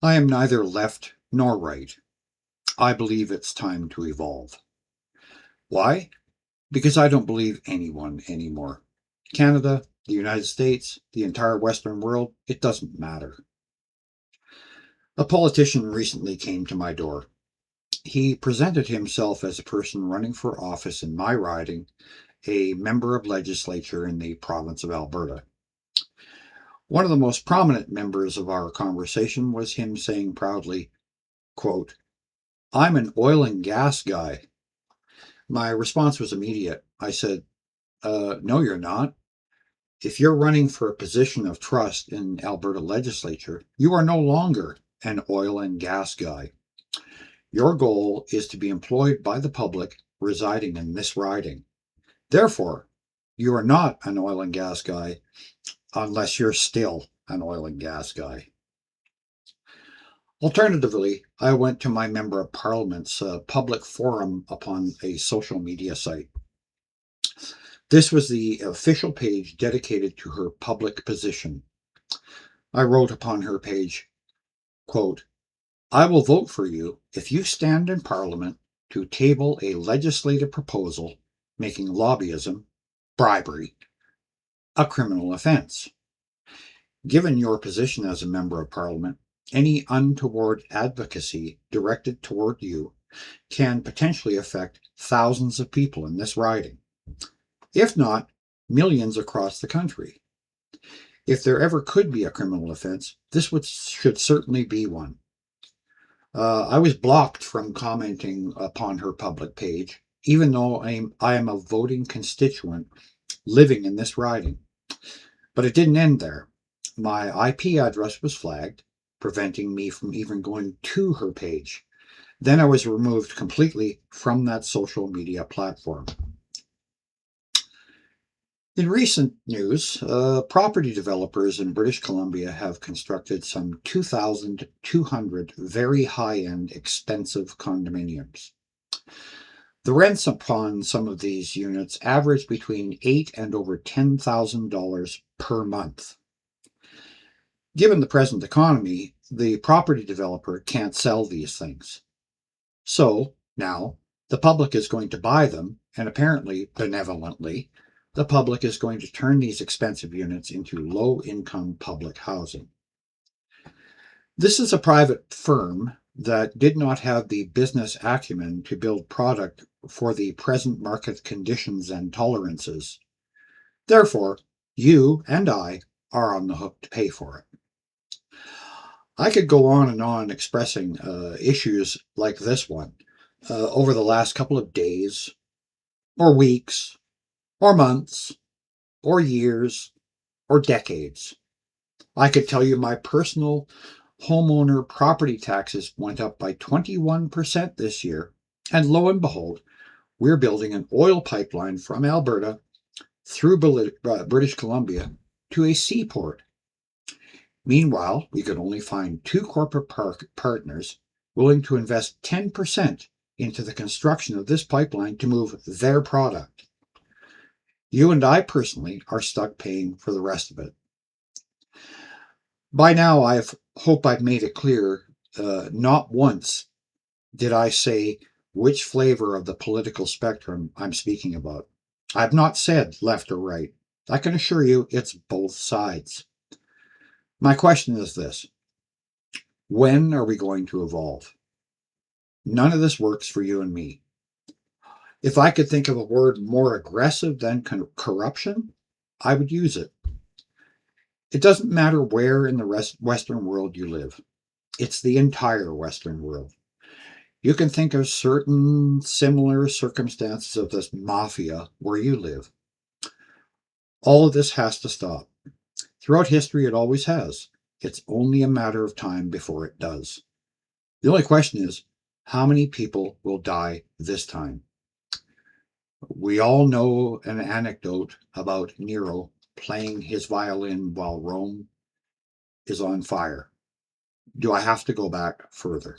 I am neither left nor right. I believe it's time to evolve. Why? Because I don't believe anyone anymore. Canada, the United States, the entire Western world, it doesn't matter. A politician recently came to my door. He presented himself as a person running for office in my riding, a member of legislature in the province of Alberta. One of the most prominent members of our conversation was him saying proudly, quote, "I'm an oil and gas guy." My response was immediate. I said, no, you're not. If you're running for a position of trust in Alberta legislature, you are no longer an oil and gas guy. Your goal is to be employed by the public residing in this riding. Therefore, you are not an oil and gas guy unless you're still an oil and gas guy. Alternatively, I went to my Member of Parliament's public forum upon a social media site. This was the official page dedicated to her public position. I wrote upon her page, quote, "I will vote for you if you stand in Parliament to table a legislative proposal making lobbyism, bribery, a criminal offence. Given your position as a Member of Parliament, any untoward advocacy directed toward you can potentially affect thousands of people in this riding, if not millions across the country. If there ever could be a criminal offence, this should certainly be one." I was blocked from commenting upon her public page, even though I am a voting constituent living in this riding. But it didn't end there. My IP address was flagged, preventing me from even going to her page. Then I was removed completely from that social media platform. In recent news, property developers in British Columbia have constructed some 2,200 very high-end, expensive condominiums. The rents upon some of these units average between $8,000 and over $10,000 per month. Given the present economy, the property developer can't sell these things. So now the public is going to buy them, and apparently, benevolently, the public is going to turn these expensive units into low-income public housing. This is a private firm that did not have the business acumen to build product for the present market conditions and tolerances. Therefore, you and I are on the hook to pay for it. I could go on and on expressing issues like this one over the last couple of days, or weeks, or months, or years, or decades. I could tell you my personal homeowner property taxes went up by 21% this year, and lo and behold, we're building an oil pipeline from Alberta through British Columbia to a seaport. Meanwhile, we could only find two corporate partners willing to invest 10% into the construction of this pipeline to move their product. You and I personally are stuck paying for the rest of it. By now, I hope I've made it clear, not once did I say which flavor of the political spectrum I'm speaking about. I've not said left or right. I can assure you it's both sides. My question is this: when are we going to evolve? None of this works for you and me. If I could think of a word more aggressive than corruption, I would use it. It doesn't matter where in the Western world you live. It's the entire Western world. You can think of certain similar circumstances of this mafia where you live. All of this has to stop. Throughout history, it always has. It's only a matter of time before it does. The only question is, how many people will die this time? We all know an anecdote about Nero playing his violin while Rome is on fire. Do I have to go back further?